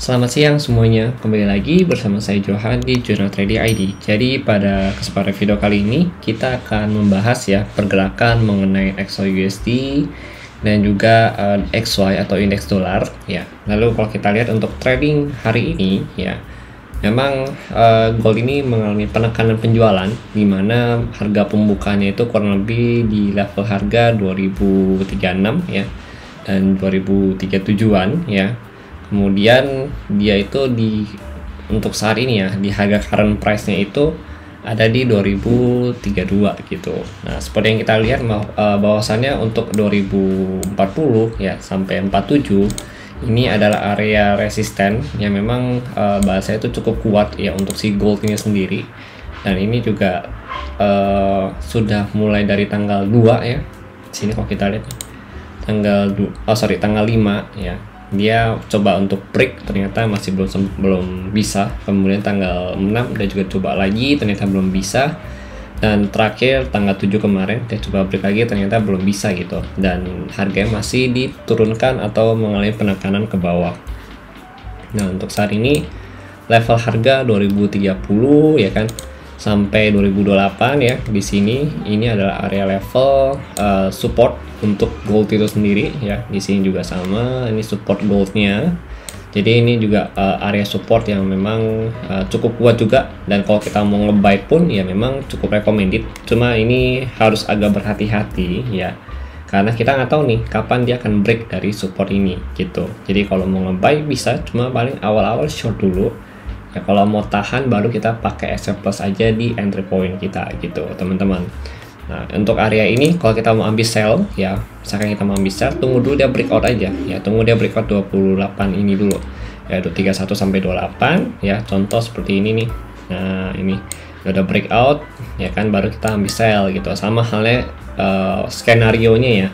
Selamat siang semuanya, kembali lagi bersama saya Johan di Jurnal Trading ID. Jadi pada kesempatan video kali ini kita akan membahas ya pergerakan mengenai XAUUSD dan juga XY atau indeks dolar ya. Lalu kalau kita lihat untuk trading hari ini ya, memang gold ini mengalami penekanan penjualan di mana harga pembukanya itu kurang lebih di level harga 2036 ya dan 2037-an ya. Kemudian dia itu untuk saat ini ya di harga current price-nya itu ada di 2032 gitu. Nah, seperti yang kita lihat bahwasannya untuk 2040 ya sampai 47 ini adalah area resisten yang memang bahasanya itu cukup kuat ya untuk si gold ini sendiri. Dan ini juga sudah mulai dari tanggal 2 ya. Sini kalau kita lihat tanggal 5 ya. Dia coba untuk break, ternyata masih belum bisa. Kemudian tanggal 6 dia juga coba lagi, ternyata belum bisa. Dan terakhir tanggal 7 kemarin dia coba break lagi, ternyata belum bisa gitu. Dan harganya masih diturunkan atau mengalami penekanan ke bawah. Nah, untuk saat ini level harga 2030 ya kan sampai 2028 ya. Di sini ini adalah area level support untuk gold itu sendiri ya. Di sini juga sama, ini support goldnya. Jadi ini juga area support yang memang cukup kuat juga. Dan kalau kita mau nge-buy pun ya memang cukup recommended. Cuma ini harus agak berhati-hati ya, karena kita nggak tahu nih kapan dia akan break dari support ini gitu. Jadi kalau mau nge-buy bisa, cuma paling awal-awal short dulu ya. Kalau mau tahan baru kita pakai SM plus aja di entry point kita gitu teman-teman. Nah, untuk area ini kalau kita mau ambil sell ya, misalkan kita mau ambil sell, tunggu dulu dia breakout aja ya, tunggu dia breakout 28 ini dulu yaitu 31 sampai 28 ya, contoh seperti ini nih. Nah, ini udah breakout ya kan, baru kita ambil sell gitu. Sama halnya skenario nya ya,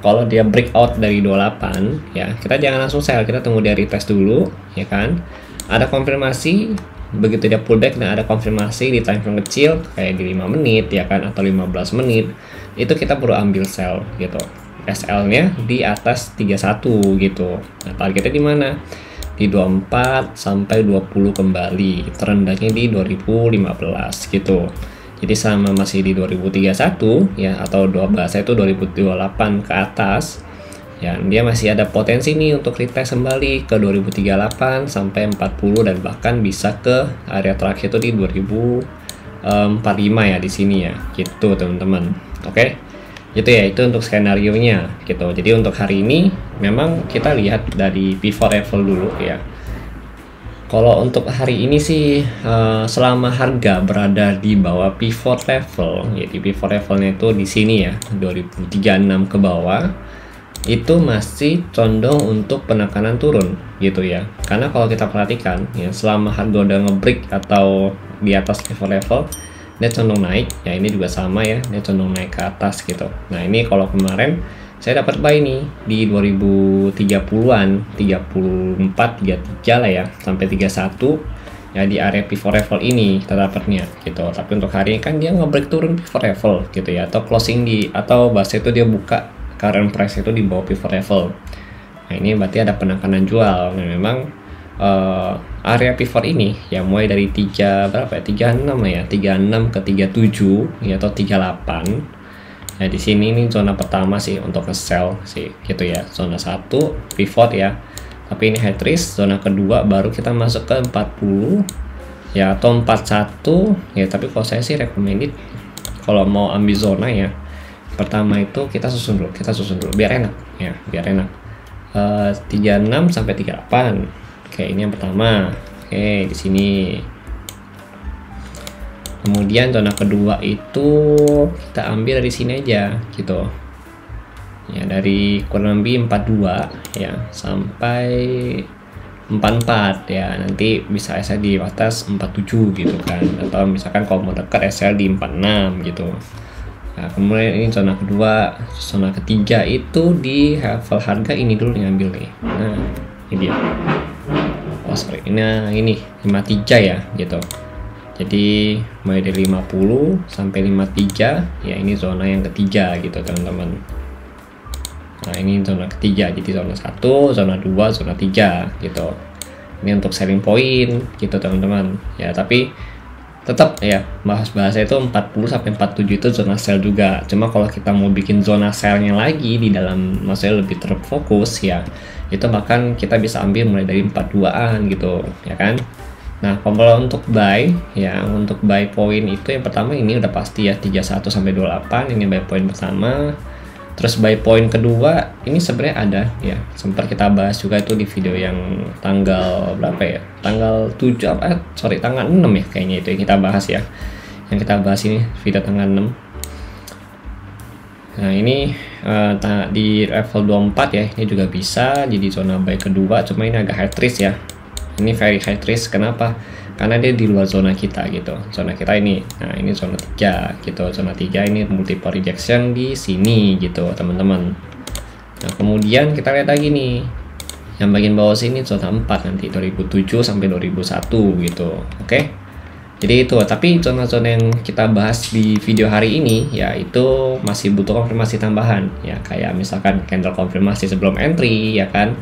kalau dia breakout dari 28 ya, kita jangan langsung sell, kita tunggu dia retest dulu ya kan, ada konfirmasi. Begitu dia pullback, nah ada konfirmasi di time frame kecil kayak di 5 menit ya kan, atau 15 menit, itu kita perlu ambil sell gitu. SL nya di atas 31 gitu. Nah, targetnya di mana? Di 24 sampai 20 kembali, terendahnya di 2015 gitu. Jadi sama masih di 2031 ya, atau 12 itu 2028 ke atas ya, dia masih ada potensi nih untuk retest kembali ke 2038 sampai 40 dan bahkan bisa ke area terakhir itu di 2045 ya di sini ya gitu teman-teman. Oke, gitu ya, itu untuk skenario nya gitu. Jadi untuk hari ini memang kita lihat dari pivot level dulu ya. Kalau untuk hari ini sih selama harga berada di bawah pivot level, jadi pivot levelnya itu di sini ya 2036 ke bawah, itu masih condong untuk penekanan turun gitu ya. Karena kalau kita perhatikan ya, selama harga udah ngebreak atau di atas level dia condong naik ya. Ini juga sama ya, dia condong naik ke atas gitu. Nah, ini kalau kemarin saya dapat buy nih di 2030-an, 34, 33 lah ya, sampai 31 ya, di area pivot level ini kita dapatnya gitu. Tapi untuk hari ini kan dia ngebreak turun pivot level gitu ya, atau closing atau bahasa itu dia buka current price itu di bawah pivot level. Nah, ini berarti ada penekanan jual. Nah, memang area pivot ini ya mulai dari 36 lah ya, 36 ke 37 ya, atau 38 ya. Di sini ini zona pertama sih untuk nge-sell sih gitu ya, zona 1 pivot ya. Tapi ini high risk. Zona kedua baru kita masuk ke 40 ya, atau 41 ya. Tapi kalau saya sih recommended kalau mau ambil zona ya, pertama itu kita susun dulu biar enak ya, biar enak. 36 sampai 38. Oke, ini yang pertama. Oke, di sini. Kemudian zona kedua itu kita ambil dari sini aja gitu. Ya, dari kurang lebih 42 ya sampai 44 ya. Nanti bisa SL di atas 47 gitu kan. Atau misalkan kalau mau dekat SL di 46 gitu. Nah, kemudian ini zona kedua. Zona ketiga itu di level harga ini dulu yang ambil nih. Nah, ini dia. Oh sorry, ini 53 ya gitu. Jadi mulai dari 50 sampai 53 ya, ini zona yang ketiga gitu teman-teman. Nah, ini zona ketiga, jadi zona 1, zona 2, zona 3 gitu. Ini untuk selling point gitu teman-teman ya, tapi tetap ya bahasa itu 40 sampai 47 itu zona sell juga. Cuma kalau kita mau bikin zona sellnya lagi di dalam, maksudnya lebih terfokus ya, itu bahkan kita bisa ambil mulai dari 42an gitu ya kan. Nah kalau untuk buy ya, untuk buy point itu yang pertama ini udah pasti ya 31 sampai 28, ini buy point pertama. Terus buy point kedua ini sebenarnya ada ya, sempat kita bahas juga itu di video yang tanggal berapa ya, tanggal 7 tanggal 6 ya kayaknya, itu yang kita bahas ya, yang kita bahas ini video tanggal 6. Nah ini di level 24 ya, ini juga bisa jadi zona buy kedua, cuma ini agak high risk ya, ini very high risk. Kenapa? Karena dia di luar zona kita gitu. Zona kita ini, nah ini zona 3 gitu. Zona 3 ini multiple rejection di sini gitu teman-teman. Nah kemudian kita lihat lagi nih, yang bagian bawah sini zona 4 nanti 2007 sampai 2001 gitu. Oke, jadi itu. Tapi zona-zona yang kita bahas di video hari ini ya, itu masih butuh konfirmasi tambahan ya, kayak misalkan candle konfirmasi sebelum entry ya kan.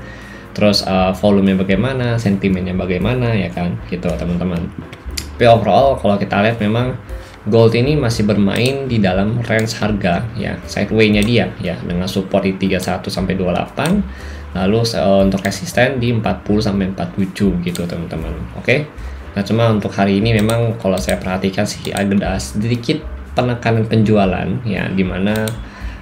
Terus volumenya bagaimana, sentimennya bagaimana ya kan gitu teman-teman. Tapi overall kalau kita lihat memang gold ini masih bermain di dalam range harga ya, sideway-nya dia ya, dengan support di 31 sampai 28, lalu untuk resisten di 40 sampai 47 gitu teman-teman. Oke. Nah cuma untuk hari ini memang kalau saya perhatikan sih ada sedikit penekanan penjualan ya, dimana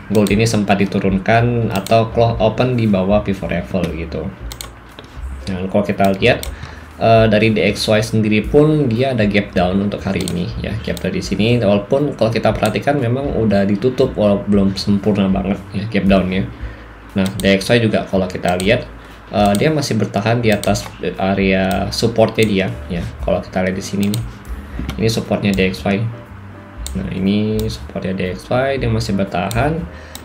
gold ini sempat diturunkan atau close open di bawah pivot level gitu. Nah kalau kita lihat dari DXY sendiri pun dia ada gap down untuk hari ini ya, gap dari sini, walaupun kalau kita perhatikan memang udah ditutup walaupun belum sempurna banget ya gap downnya. Nah DXY juga kalau kita lihat dia masih bertahan di atas area supportnya dia ya. Kalau kita lihat di sini nih, ini supportnya DXY. Nah ini supportnya DXY, dia masih bertahan.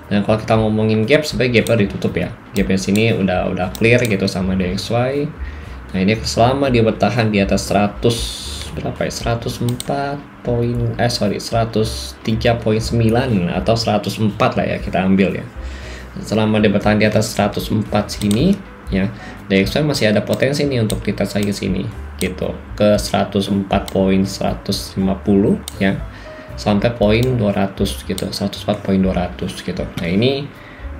Dan kalau kita ngomongin gap, sebenarnya gapnya ditutup ya, gapnya sini udah clear gitu sama DXY. Nah ini selama dia bertahan di atas 100 berapa ya, 104 poin 103.9 atau 104 lah ya kita ambil ya. Selama dia bertahan di atas 104 sini ya, DXY masih ada potensi nih untuk kita ke sini gitu, ke 104.150 ya, sampai poin 200 gitu, 104.200 gitu. Nah ini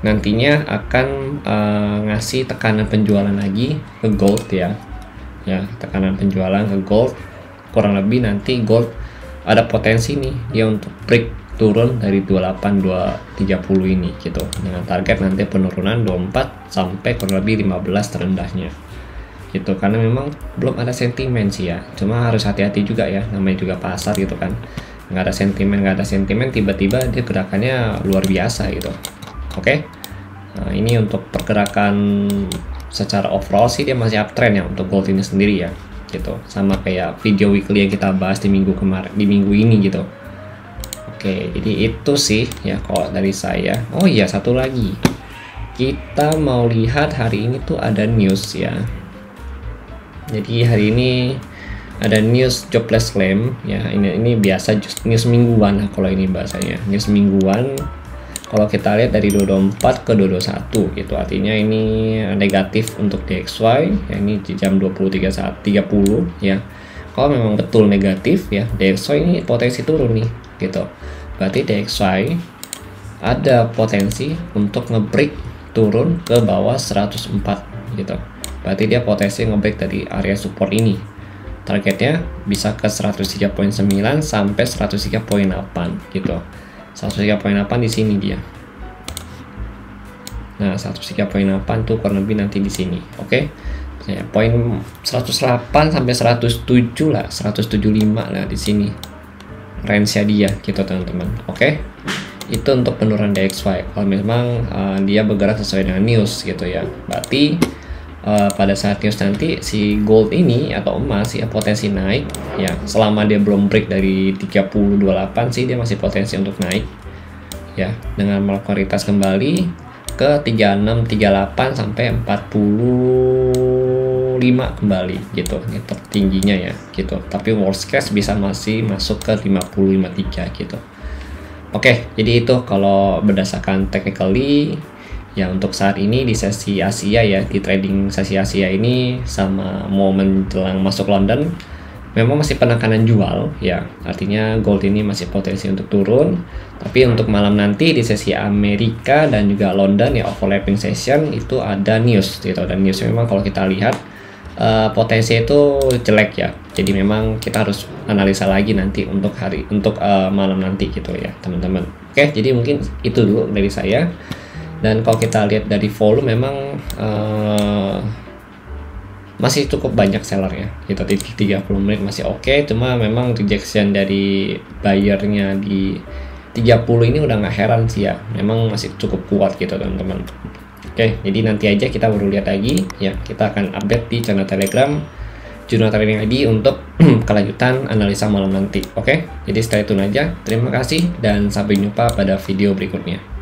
nantinya akan ngasih tekanan penjualan lagi ke gold ya, tekanan penjualan ke gold. Kurang lebih nanti gold ada potensi nih dia untuk break turun dari 28.230 ini gitu, dengan target nanti penurunan 24 sampai kurang lebih 15 terendahnya gitu. Karena memang belum ada sentimen sih ya, cuma harus hati-hati juga ya, namanya juga pasar gitu kan, nggak ada sentimen tiba-tiba dia gerakannya luar biasa gitu. Oke. Nah ini untuk pergerakan secara overall sih dia masih uptrend ya untuk gold ini sendiri ya gitu, sama kayak video weekly yang kita bahas di minggu kemarin, di minggu ini gitu. Oke, jadi itu sih ya kalau dari saya. Oh iya, satu lagi, kita mau lihat hari ini tuh ada news ya. Jadi hari ini ada news jobless claim ya, ini biasa news mingguan lah kalau ini bahasanya, news mingguan. Kalau kita lihat dari 224 ke 221 gitu, artinya ini negatif untuk DXY ya, ini di jam 23.30 ya. Kalau memang betul negatif ya, DXY ini potensi turun nih gitu, berarti DXY ada potensi untuk ngebreak turun ke bawah 104 gitu, berarti dia potensi ngebreak dari area support ini. Targetnya bisa ke 103.9 sampai 103.8 gitu. 103.8 di sini dia. Nah, 103.8 tuh kurang lebih nanti di sini. Oke. Ya, poin 108 sampai 107 lah, 175 lah di sini. Range-nya dia gitu teman-teman. Oke. Itu untuk penurunan DXY. Kalau memang dia bergerak sesuai dengan news gitu ya. Berarti pada saat news nanti si gold ini atau emas ya potensi naik ya, selama dia belum break dari 30.28 sih dia masih potensi untuk naik ya, dengan melakukan retest kembali ke 36.38 sampai 45 kembali gitu, ini tertingginya ya gitu. Tapi worst case bisa masih masuk ke 50.53 gitu. Oke, jadi itu kalau berdasarkan technically Ya untuk saat ini di sesi Asia ya, di trading sesi Asia ini sama momen jelang masuk London memang masih penekanan jual ya, artinya gold ini masih potensi untuk turun. Tapi untuk malam nanti di sesi Amerika dan juga London ya, overlapping session itu ada news gitu, dan news memang kalau kita lihat potensi itu jelek ya, jadi memang kita harus analisa lagi nanti untuk malam nanti gitu ya teman-teman. Oke, jadi mungkin itu dulu dari saya. Dan kalau kita lihat dari volume memang masih cukup banyak sellernya gitu, di 30 menit masih oke, cuma memang rejection dari buyernya di 30 ini udah nggak heran sih ya, memang masih cukup kuat gitu teman-teman. Oke, jadi nanti aja kita baru lihat lagi ya, kita akan update di channel Telegram Jurnal Trading ID untuk kelanjutan analisa malam nanti. Oke, jadi stay tune aja. Terima kasih dan sampai jumpa pada video berikutnya.